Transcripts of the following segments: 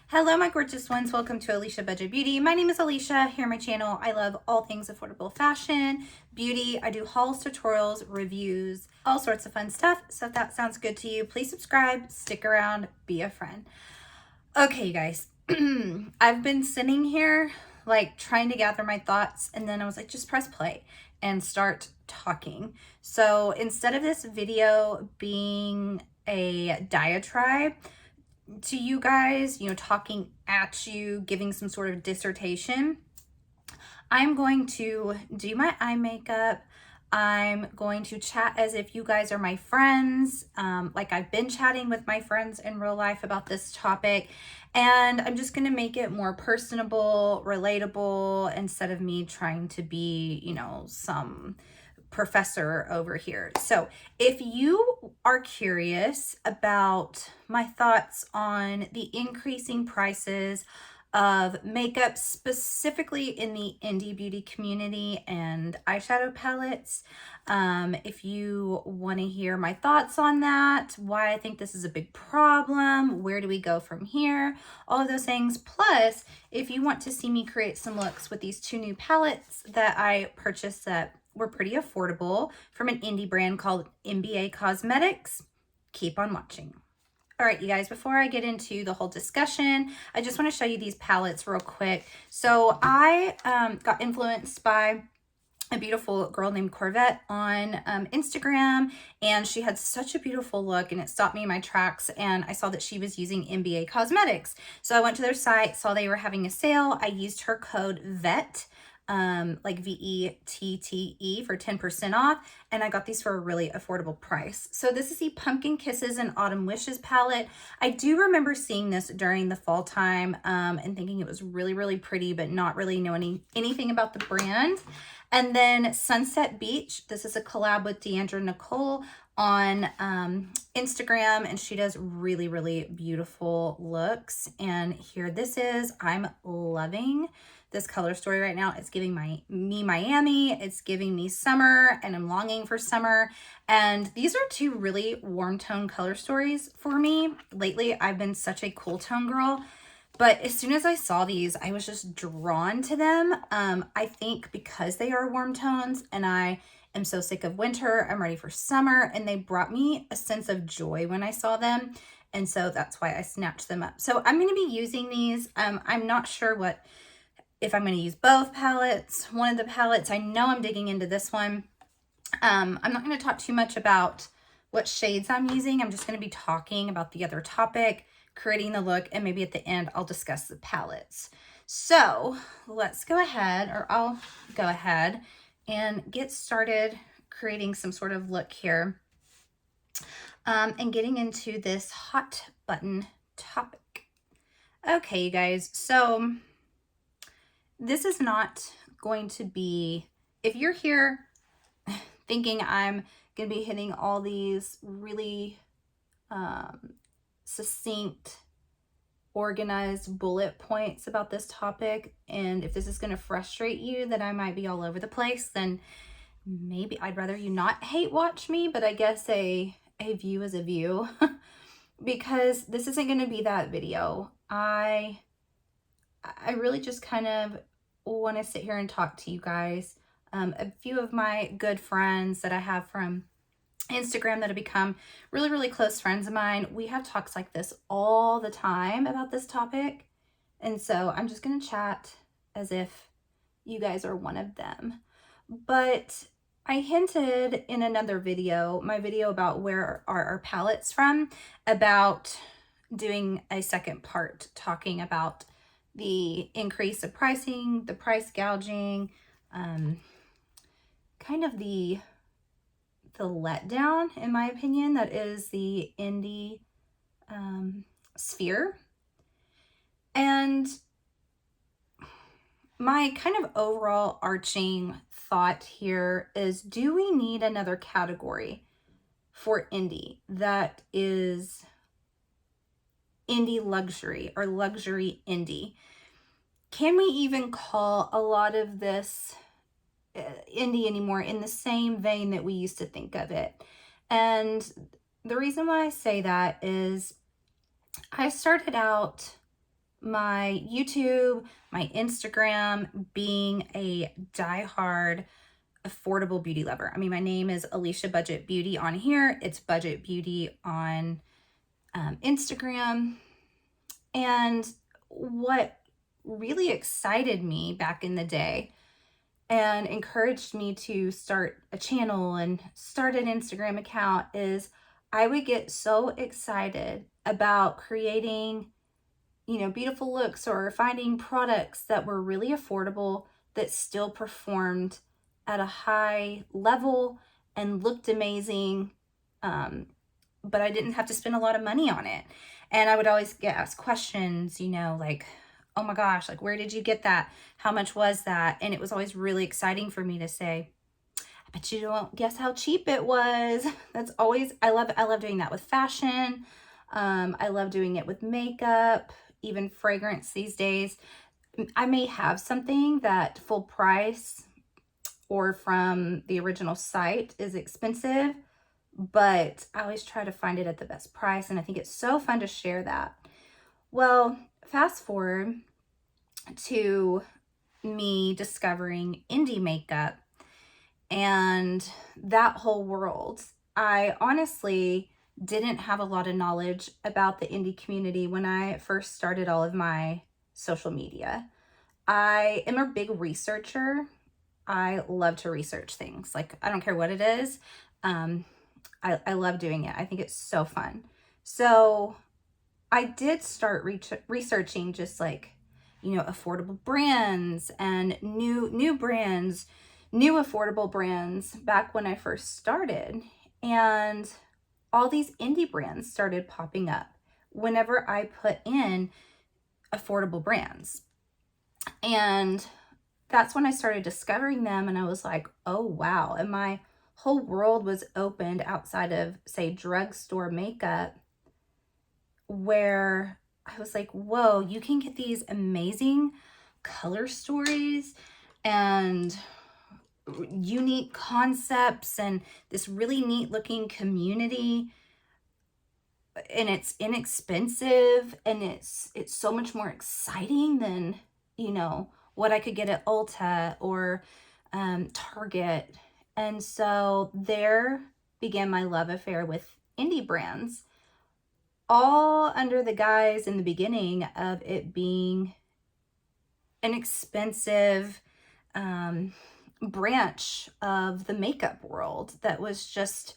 Hello, my gorgeous ones. Welcome to Alicia Budget Beauty. My name is Alicia. Here on my channel, I love all things affordable fashion, beauty. I do hauls, tutorials, reviews, all sorts of fun stuff. So if that sounds good to you, please subscribe, stick around, be a friend. Okay, you guys. I've been sitting here like trying to gather my thoughts, and then I was like, just press play and start talking. So instead of this video being a diatribe to you guys, talking at you, giving some sort of dissertation, I'm going to do my eye makeup. I'm going to chat as if you guys are my friends, like I've been chatting with my friends in real life about this topic. And I'm just going to make it more personable, relatable, instead of me trying to be, some professor over here. So if you are curious about my thoughts on the increasing prices of makeup, specifically in the indie beauty community and eyeshadow palettes, if you want to hear my thoughts on that, why I think this is a big problem, where do we go from here, all of those things. Plus, if you want to see me create some looks with these two new palettes that I purchased that were pretty affordable from an indie brand called MBA Cosmetics, keep on watching. All right, you guys, before I get into the whole discussion, I just want to show you these palettes real quick. So I got influenced by a beautiful girl named Corvette on Instagram, and she had such a beautiful look, and it stopped me in my tracks, and I saw that she was using MBA Cosmetics. So I went to their site, saw they were having a sale. I used her code VETTE, like VETTE, for 10% off, and I got these for a really affordable price. So this is the Pumpkin Kisses and Autumn Wishes palette. I do remember seeing this during the fall time and thinking it was really, really pretty, but not really knowing anything about the brand. And then Sunset Beach, this is a collab with Deandra Nicole on Instagram, and she does really, really beautiful looks. And here this is. I'm loving this color story right now. It's giving me Miami, it's giving me summer, and I'm longing for summer. And these are two really warm tone color stories for me. Lately, I've been such a cool tone girl, but as soon as I saw these, I was just drawn to them. I think because they are warm tones and I am so sick of winter, I'm ready for summer, and they brought me a sense of joy when I saw them. And so that's why I snatched them up. So I'm going to be using these. I'm not sure if I'm going to use both palettes, one of the palettes. I know I'm digging into this one. I'm not going to talk too much about what shades I'm using. I'm just going to be talking about the other topic, creating the look, and maybe at the end I'll discuss the palettes. So let's go ahead, or I'll go ahead and get started creating some sort of look here and getting into this hot button topic. Okay, you guys, so this is not going to be, if you're here thinking I'm going to be hitting all these really succinct, organized bullet points about this topic, and if this is going to frustrate you that I might be all over the place, then maybe I'd rather you not hate watch me, but I guess a view is a view because this isn't going to be that video. I really just kind of want to sit here and talk to you guys. A few of my good friends that I have from Instagram that have become really, really close friends of mine, we have talks like this all the time about this topic. And so I'm just going to chat as if you guys are one of them. But I hinted in another video, my video about where are our palettes from, about doing a second part talking about the increase of pricing, the price gouging, kind of the letdown, in my opinion, that is the indie sphere. And my kind of overall arching thought here is, do we need another category for indie that is indie luxury or luxury indie? Can we even call a lot of this indie anymore in the same vein that we used to think of it? And the reason why I say that is I started out my YouTube, my Instagram being a diehard affordable beauty lover. I mean, my name is Alicia Budget Beauty on here. It's Budget Beauty on Instagram. And what really excited me back in the day and encouraged me to start a channel and start an Instagram account is I would get so excited about creating, you know, beautiful looks or finding products that were really affordable that still performed at a high level and looked amazing. But I didn't have to spend a lot of money on it. And I would always get asked questions, you know, like, oh my gosh, like, where did you get that? How much was that? And it was always really exciting for me to say, I bet you don't guess how cheap it was. That's always, I love doing that with fashion. I love doing it with makeup, even fragrance these days. I may have something that full price or from the original site is expensive, but I always try to find it at the best price. And I think it's so fun to share that. Well, fast forward to me discovering indie makeup and that whole world. I honestly didn't have a lot of knowledge about the indie community when I first started all of my social media. I am a big researcher. I love to research things. Like, I don't care what it is. I love doing it. I think it's so fun. So I did start researching just like, you know, affordable brands and new brands, new affordable brands back when I first started. And all these indie brands started popping up whenever I put in affordable brands. And that's when I started discovering them, and I was like, oh wow. And my whole world was opened outside of, say, drugstore makeup, where I was like, whoa, you can get these amazing color stories and unique concepts and this really neat looking community, and it's inexpensive, and it's so much more exciting than, you know, what I could get at Ulta or Target. And so there began my love affair with indie brands, all under the guise in the beginning of it being an expensive branch of the makeup world that was just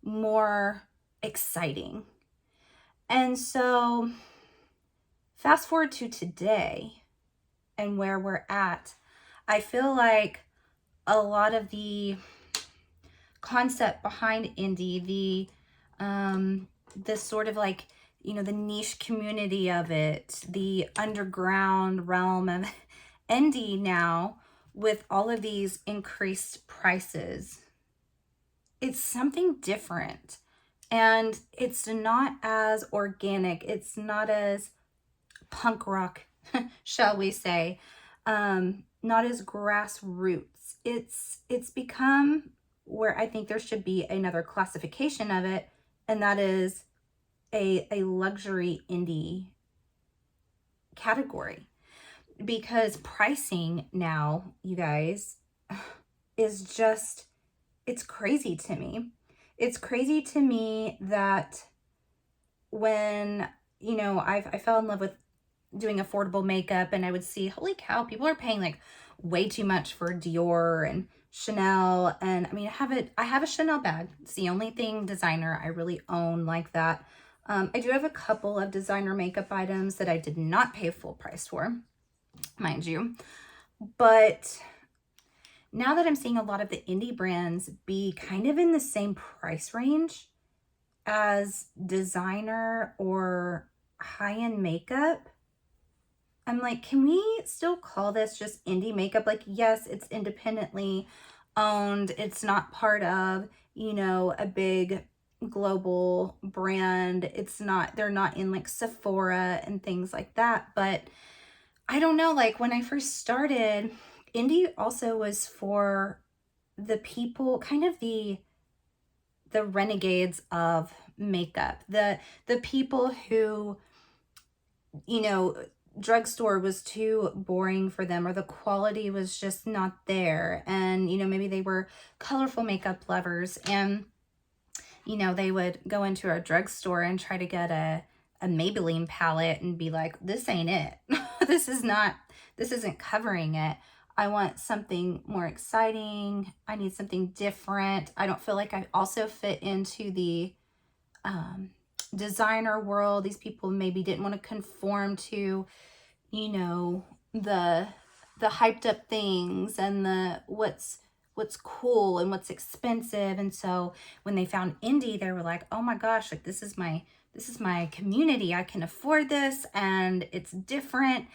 more exciting. And so fast forward to today and where we're at, I feel like a lot of the concept behind indie, the sort of like, you know, the niche community of it, the underground realm of indie now, with all of these increased prices, it's something different. And it's not as organic. It's not as punk rock, shall we say, not as grassroots. It's become where I think there should be another classification of it, and that is a luxury indie category. Because pricing now, you guys, is just, it's crazy to me. It's crazy to me that when, you know, I fell in love with doing affordable makeup, and I would see, holy cow, people are paying like way too much for Dior and Chanel. And I mean, I have a Chanel bag. It's the only thing designer I really own like that. I do have a couple of designer makeup items that I did not pay full price for, mind you. But now that I'm seeing a lot of the indie brands be kind of in the same price range as designer or high-end makeup, I'm like, can we still call this just indie makeup? Like, yes, it's independently owned. It's not part of, you know, a big global brand. It's not, they're not in like Sephora and things like that. But I don't know, like when I first started, indie also was for the people, kind of the renegades of makeup, the people who, you know, drugstore was too boring for them, or the quality was just not there. And, you know, maybe they were colorful makeup lovers, and, you know, they would go into a drugstore and try to get a Maybelline palette and be like, this ain't it. This isn't covering it. I want something more exciting. I need something different. I don't feel like I also fit into the designer world. These people maybe didn't want to conform to, you know, the hyped up things and the what's cool and what's expensive. And so when they found indie, they were like, oh my gosh, like this is my community. I can afford this and it's different.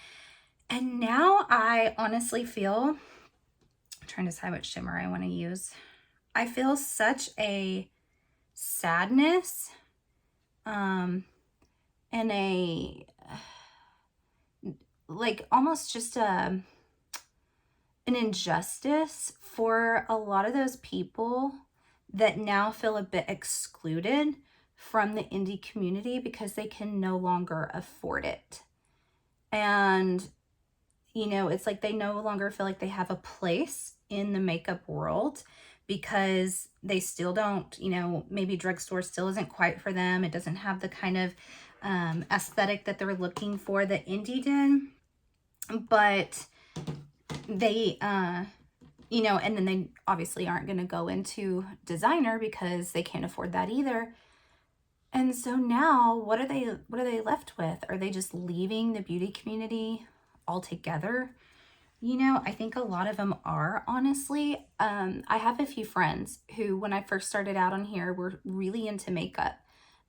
And now I honestly feel, I'm trying to decide which shimmer I want to use. I feel such a sadness and a like almost just an injustice for a lot of those people that now feel a bit excluded from the indie community because they can no longer afford it. And, you know, it's like they no longer feel like they have a place in the makeup world because they still don't, you know, maybe drugstore still isn't quite for them. It doesn't have the kind of aesthetic that they're looking for that indie did. But they, you know, and then they obviously aren't going to go into designer because they can't afford that either. And so now what are they left with? Are they just leaving the beauty community altogether? You know, I think a lot of them are, honestly. I have a few friends who, when I first started out on here, were really into makeup.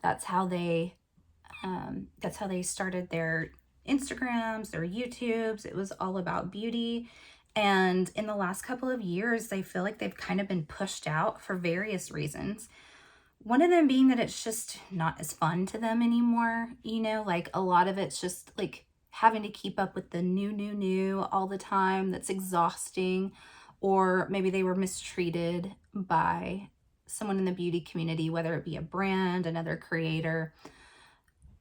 That's how they started their Instagrams, their YouTubes. It was all about beauty. And in the last couple of years, they feel like they've kind of been pushed out for various reasons. One of them being that it's just not as fun to them anymore. You know, like a lot of it's just like having to keep up with the new all the time. That's exhausting. Or maybe they were mistreated by someone in the beauty community, whether it be a brand, another creator.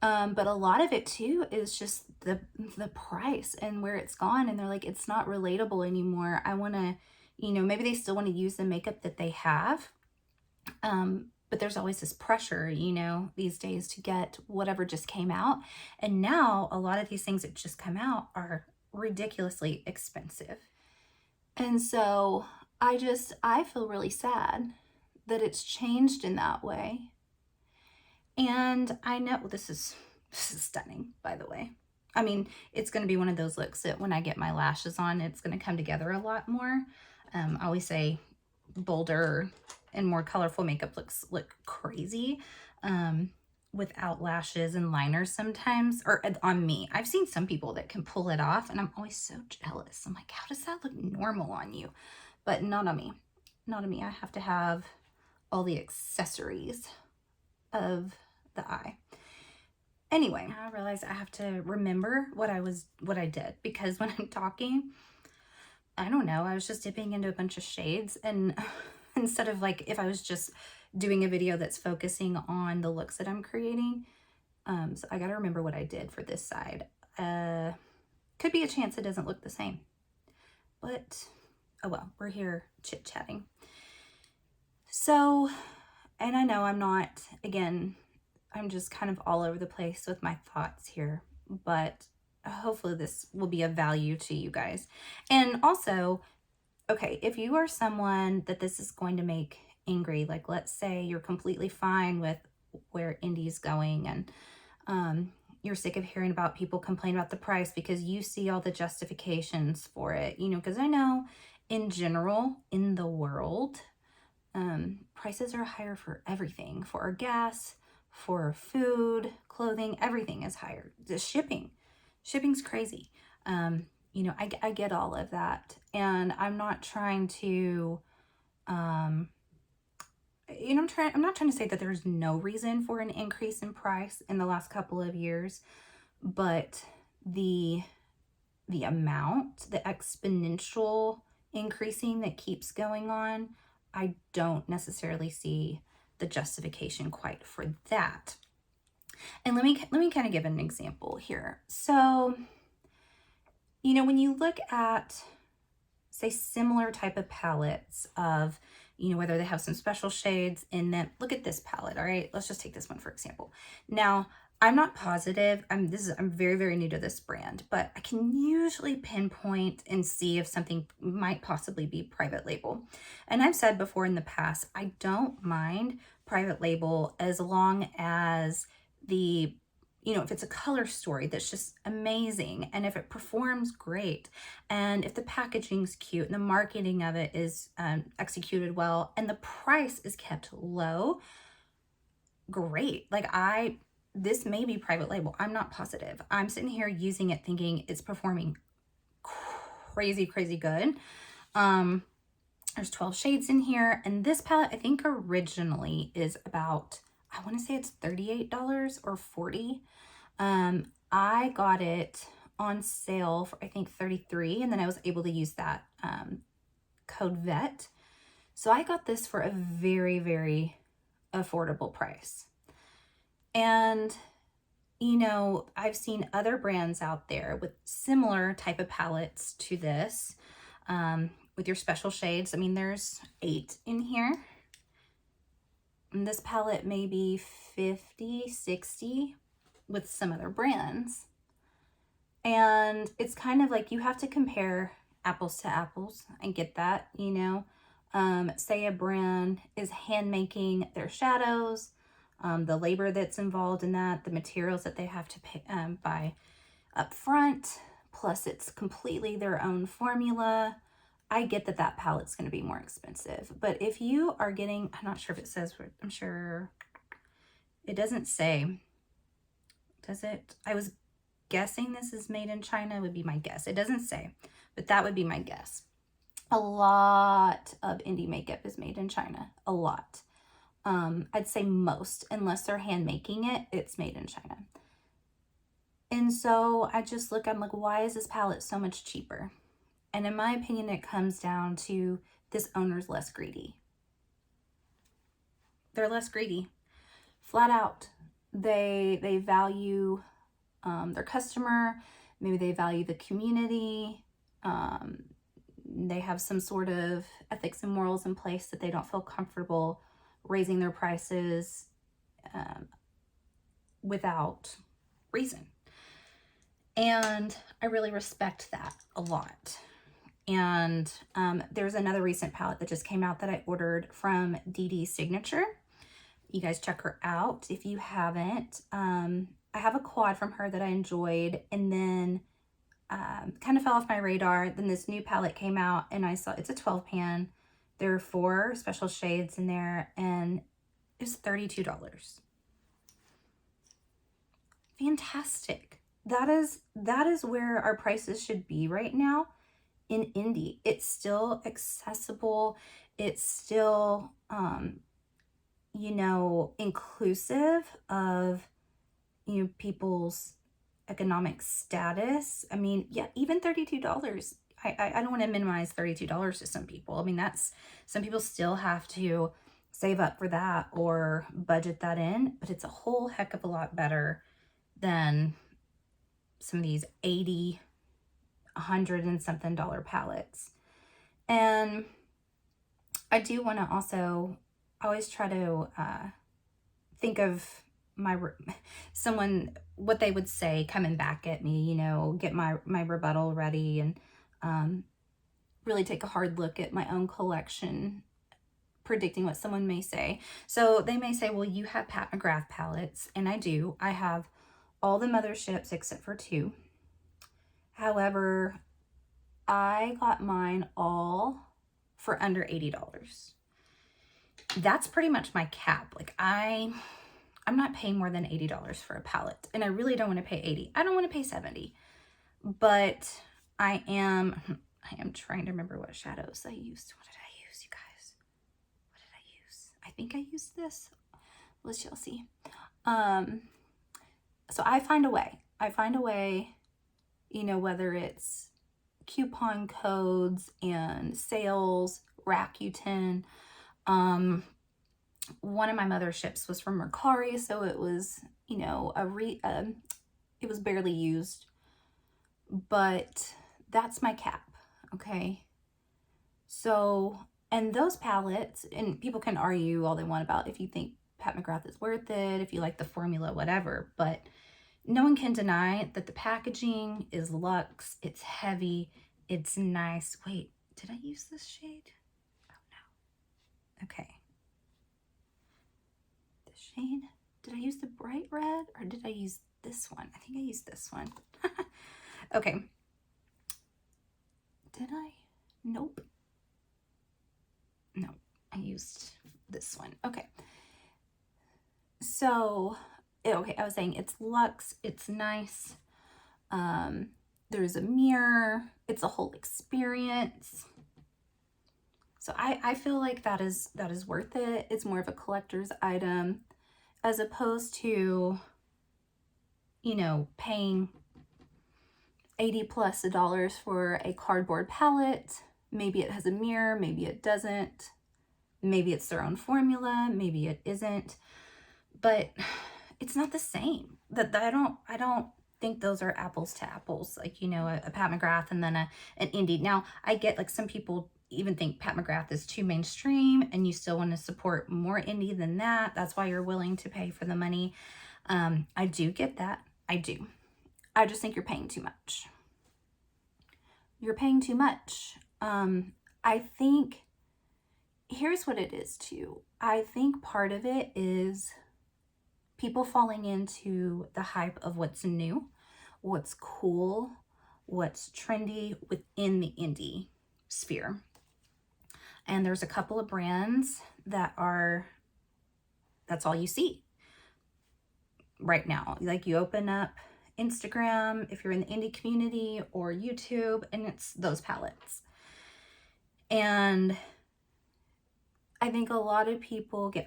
But a lot of it too is just the price and where it's gone. And they're like, it's not relatable anymore. I want to, you know, maybe they still want to use the makeup that they have. But there's always this pressure, you know, these days to get whatever just came out. And now a lot of these things that just come out are ridiculously expensive. And so I feel really sad that it's changed in that way. And I know this is stunning, by the way. I mean, it's going to be one of those looks that when I get my lashes on, it's going to come together a lot more. I always say bolder and more colorful makeup looks look crazy without lashes and liners sometimes, or on me. I've seen some people that can pull it off and I'm always so jealous. I'm like, how does that look normal on you? But not on me. Not on me. I have to have all the accessories of the eye. Anyway, I realized I have to remember what I did, because when I'm talking, I don't know, I was just dipping into a bunch of shades, and instead of like if I was just doing a video that's focusing on the looks that I'm creating, so I got to remember what I did for this side. Could be a chance it doesn't look the same, but oh well, we're here chit-chatting. So, and I know I'm not, again, I'm just kind of all over the place with my thoughts here, but hopefully this will be of value to you guys. And also, okay, if you are someone that this is going to make angry, like let's say you're completely fine with where indie's going, and you're sick of hearing about people complain about the price because you see all the justifications for it, you know, because I know in general in the world, prices are higher for everything, for our gas, for food, clothing, everything is higher. The shipping's crazy. You know, I get all of that, and I'm not trying to, you know, I'm not trying to say that there's no reason for an increase in price in the last couple of years, but the amount, the exponential increasing that keeps going on, I don't necessarily see the justification quite for that. And let me kind of give an example here. So when you look at, say, similar type of palettes of, whether they have some special shades in them. Look at this palette, all right? Let's just take this one for example. Now, I'm not positive. I'm very, very new to this brand, but I can usually pinpoint and see if something might possibly be private label. And I've said before in the past, I don't mind private label as long as the, if it's a color story that's just amazing, and if it performs great, and if the packaging's cute and the marketing of it is executed well, and the price is kept low, great. Like this may be private label. I'm not positive. I'm sitting here using it thinking it's performing crazy, crazy good. There's 12 shades in here. And this palette, I think originally is about, I want to say it's $38 or $40. I got it on sale for, I think, $33. And then I was able to use that code VET. So I got this for a very, very affordable price. And, I've seen other brands out there with similar type of palettes to this, with your special shades. I mean, there's 8 in here. And this palette may be $50, $60 with some other brands. And it's kind of like you have to compare apples to apples. I get that, say a brand is hand making their shadows, the labor that's involved in that, the materials that they have to pay, buy up front, plus it's completely their own formula. I get that that palette's going to be more expensive. But if you are getting, I'm not sure if it says, I'm sure it doesn't say, does it? I was guessing this is made in China would be my guess. It doesn't say, but that would be my guess. A lot of indie makeup is made in China, a lot. I'd say most, unless they're hand making it, it's made in China. And so I just look, I'm like, why is this palette so much cheaper? And in my opinion, it comes down to this owner's less greedy. They're less greedy, flat out. They value their customer. Maybe they value the community. They have some sort of ethics and morals in place that they don't feel comfortable raising their prices without reason. And I really respect that a lot. And there's another recent palette that just came out that I ordered from DD Signature. You guys check her out if you haven't. I have a quad from her that I enjoyed, and then kind of fell off my radar. Then this new palette came out, and I saw it's a 12 pan. There are 4 special shades in there, and it was $32. Fantastic. That is where our prices should be right now in indie. It's still accessible. It's still, inclusive of, people's economic status. I mean, yeah, even $32. I don't want to minimize $32 to some people. I mean, some people still have to save up for that or budget that in, but it's a whole heck of a lot better than some of these $80, $100 and something palettes. And I do want to also always try to think of what they would say coming back at me, get my rebuttal ready, and really take a hard look at my own collection, predicting what someone may say. So they may say, well, you have Pat McGrath palettes, and I do. I have all the motherships except for 2. However, I got mine all for under $80. That's pretty much my cap. Like I'm not paying more than $80 for a palette, and I really don't want to pay $80. I don't want to pay $70, but I am trying to remember what shadows I used. What did I use, you guys? What did I use? I think I used this. Let's shall see. So I find a way, whether it's coupon codes and sales, Rakuten. One of my motherships was from Mercari, so it was, it was barely used, but That's my cap, okay? So, and those palettes, and people can argue all they want about if you think Pat McGrath is worth it, if you like the formula, whatever, but no one can deny that the packaging is luxe, it's heavy, it's nice. Wait, did I use this shade? Oh no. Okay. The shade, did I use the bright red or did I use this one? I think I used this one. Okay. Did I? Nope. No, I used this one. Okay. So, okay, I was saying it's luxe, it's nice. There's a mirror, it's a whole experience. So I feel like that is worth it. It's more of a collector's item as opposed to, you know, paying $80+ for a cardboard palette. Maybe it has a mirror, maybe it doesn't. Maybe it's their own formula, maybe it isn't. But it's not the same. That I don't think those are apples to apples. Like, you know, a Pat McGrath and then an indie. Now, I get like some people even think Pat McGrath is too mainstream and you still want to support more indie than that. That's why you're willing to pay for the money. I do get that. I do. I just think you're paying too much. You're paying too much. I think, here's what it is too. I think part of it is people falling into the hype of what's new, what's cool, what's trendy within the indie sphere. And there's a couple of brands that that's all you see right now. Like you open up Instagram, if you're in the indie community, or YouTube, and it's those palettes. And I think a lot of people get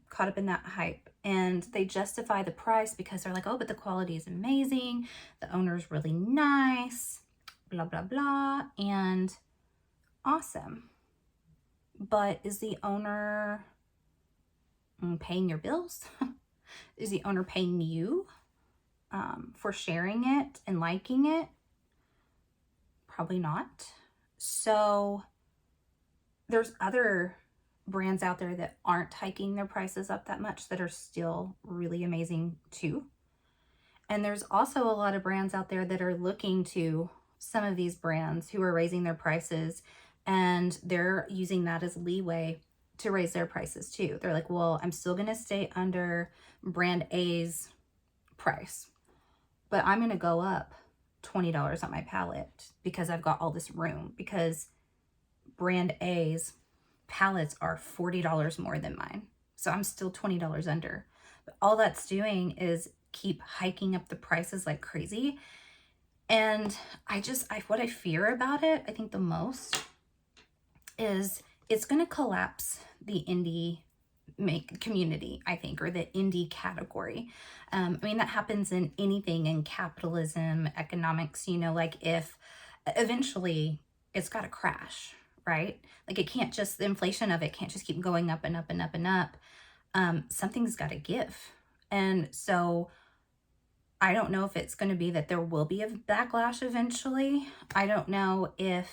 caught up in that hype and they justify the price because they're like, oh, but the quality is amazing. The owner's really nice, blah, blah, blah. And awesome. But is the owner paying your bills? Is the owner paying you for sharing it and liking it? Probably not. So there's other brands out there that aren't hiking their prices up that much that are still really amazing too. And there's also a lot of brands out there that are looking to some of these brands who are raising their prices, and they're using that as leeway to raise their prices too. They're like, well, I'm still going to stay under brand A's price, but I'm going to go up $20 on my palette because I've got all this room, because brand A's palettes are $40 more than mine. So I'm still $20 under. But all that's doing is keep hiking up the prices like crazy. And what I fear about it, I think the most, is it's going to collapse the indie community, I think, or the indie category. I mean, that happens in anything in capitalism, economics, you know, like if eventually it's got to crash, right? Like it can't just, the inflation of it can't just keep going up and up and up and up. Something's got to give. And so I don't know if it's going to be that there will be a backlash eventually. I don't know if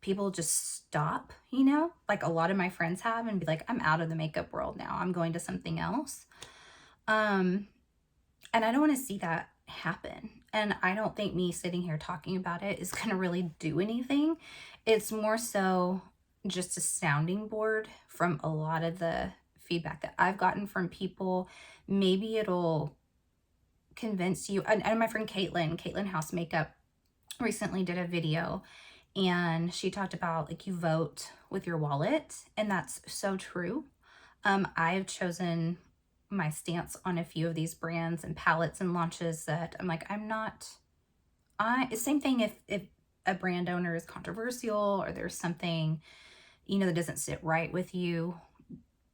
people just stop, you know, like a lot of my friends have, and be like, I'm out of the makeup world now. I'm going to something else. And I don't want to see that happen. And I don't think me sitting here talking about it is going to really do anything. It's more so just a sounding board from a lot of the feedback that I've gotten from people. Maybe it'll convince you. And my friend Caitlin House Makeup recently did a video, and she talked about like you vote with your wallet, and that's so true. I've chosen my stance on a few of these brands and palettes and launches that I'm like, same thing if a brand owner is controversial or there's something, you know, that doesn't sit right with you,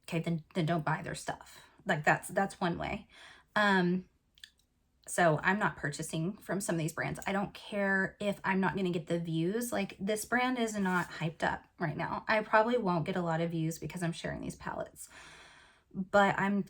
okay, then don't buy their stuff. Like that's one way. So I'm not purchasing from some of these brands. I don't care if I'm not going to get the views. Like this brand is not hyped up right now. I probably won't get a lot of views because I'm sharing these palettes. But I'm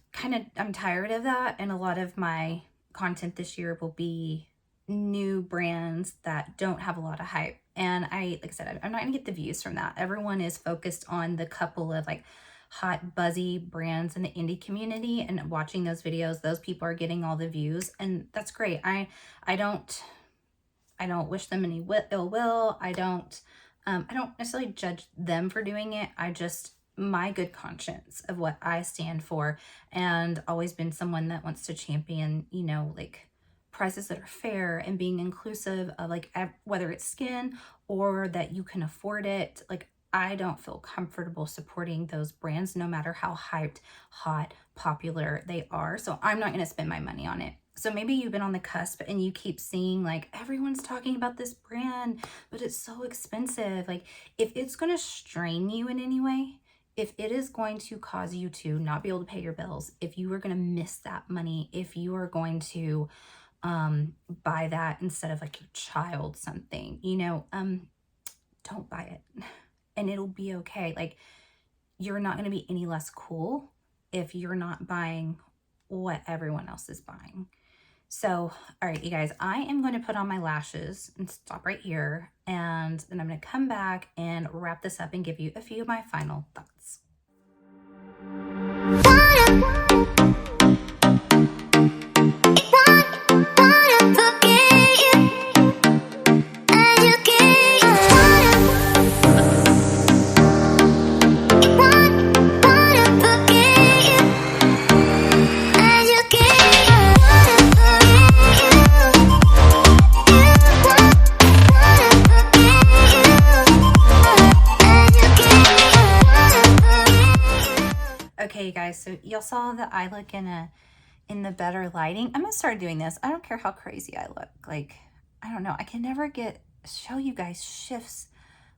tired of that. And a lot of my content this year will be new brands that don't have a lot of hype. And like I said, I'm not gonna get the views from that. Everyone is focused on the couple of like hot buzzy brands in the indie community, and watching those videos, those people are getting all the views, and that's great. I don't wish them any ill will. I don't necessarily judge them for doing it. I just, my good conscience of what I stand for, and always been someone that wants to champion, you know, like prices that are fair and being inclusive of like whether it's skin or that you can afford it. Like, I don't feel comfortable supporting those brands no matter how hyped, hot, popular they are. So I'm not going to spend my money on it. So maybe you've been on the cusp and you keep seeing like everyone's talking about this brand, but it's so expensive. Like, if it's going to strain you in any way, if it is going to cause you to not be able to pay your bills, if you are going to miss that money, if you are going to buy that instead of like your child something, you know, don't buy it and it'll be okay. Like, you're not going to be any less cool if you're not buying what everyone else is buying. So, all right, you guys, I am going to put on my lashes and stop right here. And then I'm going to come back and wrap this up and give you a few of my final thoughts. Okay, you guys, so y'all saw that I look in the better lighting. I'm gonna start doing this. I don't care how crazy I look. Like, I don't know. I can never show you guys shifts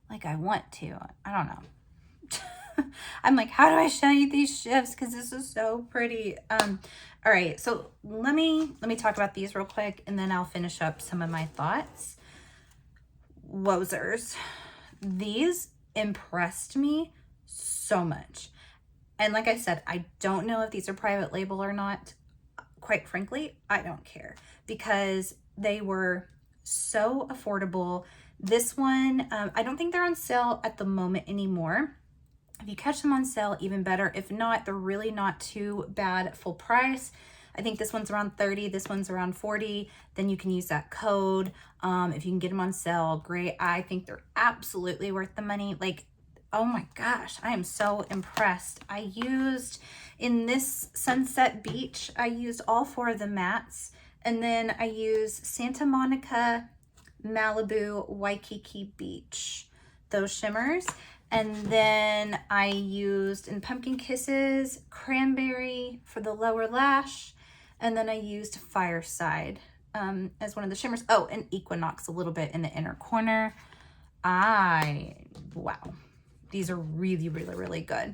like I want to. I don't know. I'm like, how do I show you these shifts? Because this is so pretty. All right, so let me talk about these real quick, and then I'll finish up some of my thoughts. Wozers. These impressed me so much. And like I said, I don't know if these are private label or not. Quite frankly, I don't care because they were so affordable. This one, I don't think they're on sale at the moment anymore. If you catch them on sale, even better. If not, they're really not too bad full price. I think this one's around 30, this one's around 40. Then you can use that code. If you can get them on sale, great. I think they're absolutely worth the money. Like, oh my gosh, I am so impressed. I used, in this Sunset Beach, I used all 4 of the mattes. And then I used Santa Monica, Malibu, Waikiki Beach, those shimmers. And then I used in Pumpkin Kisses, Cranberry for the lower lash. And then I used Fireside as one of the shimmers. Oh, and Equinox a little bit in the inner corner. Wow. These are really, really, really good.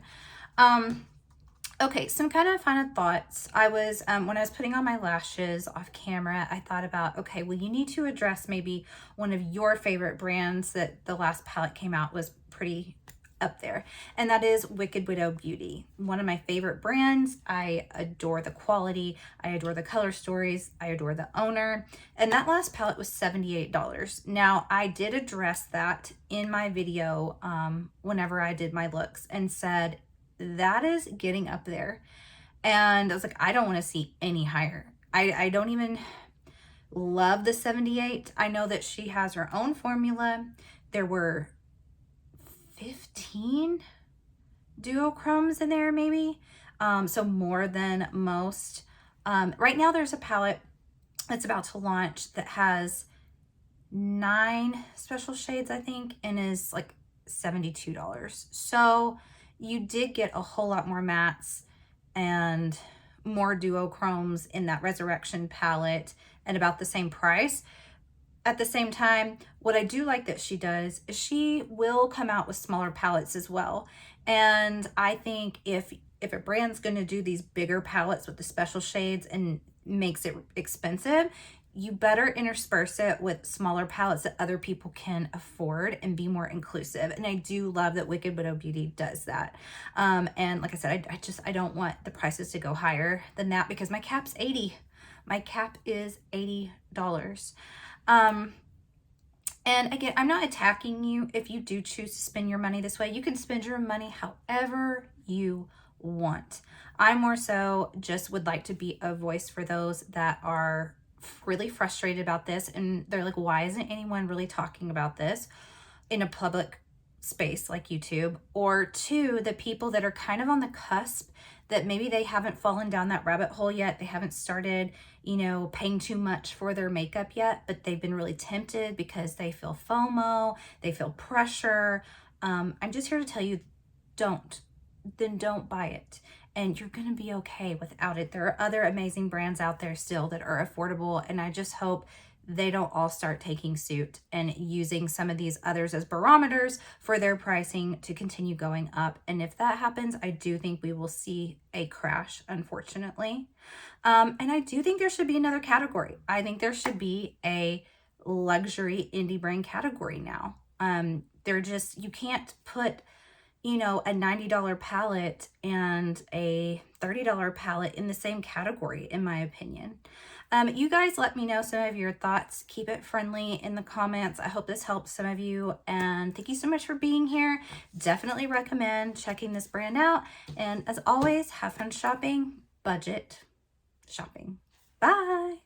Okay, some kind of final thoughts. I was, when I was putting on my lashes off camera, I thought about, okay, well, you need to address maybe one of your favorite brands that the last palette came out was pretty up there. And that is Wicked Widow Beauty. One of my favorite brands. I adore the quality. I adore the color stories. I adore the owner. And that last palette was $78. Now, I did address that in my video whenever I did my looks and said, that is getting up there. And I was like, I don't want to see any higher. I don't even love the 78. I know that she has her own formula. There were 15 duochromes in there maybe, so more than most. Right now there's a palette that's about to launch that has 9 special shades, I think, and is like $72. So you did get a whole lot more mattes and more duochromes in that Resurrection palette at about the same price. At the same time, what I do like that she does is she will come out with smaller palettes as well. And I think if a brand's going to do these bigger palettes with the special shades and makes it expensive, you better intersperse it with smaller palettes that other people can afford and be more inclusive. And I do love that Wicked Widow Beauty does that. And like I said, I don't want the prices to go higher than that because my cap's 80. My cap is $80. And again, I'm not attacking you if you do choose to spend your money this way. You can spend your money however you want. I more so just would like to be a voice for those that are really frustrated about this, and they're like, why isn't anyone really talking about this in a public space like YouTube? Or two, the people that are kind of on the cusp, that maybe they haven't fallen down that rabbit hole yet. They haven't started, you know, paying too much for their makeup yet, but they've been really tempted because they feel FOMO, they feel pressure. I'm just here to tell you, don't buy it. And you're going to be okay without it. There are other amazing brands out there still that are affordable. And I just hope they don't all start taking suit and using some of these others as barometers for their pricing to continue going up. And if that happens, I do think we will see a crash, unfortunately. And I do think there should be another category. I think there should be a luxury indie brand category now. You can't put, you know, a $90 palette and a $30 palette in the same category, in my opinion. You guys let me know some of your thoughts. Keep it friendly in the comments. I hope this helps some of you, and thank you so much for being here. Definitely recommend checking this brand out. And as always, have fun shopping, budget shopping. Bye.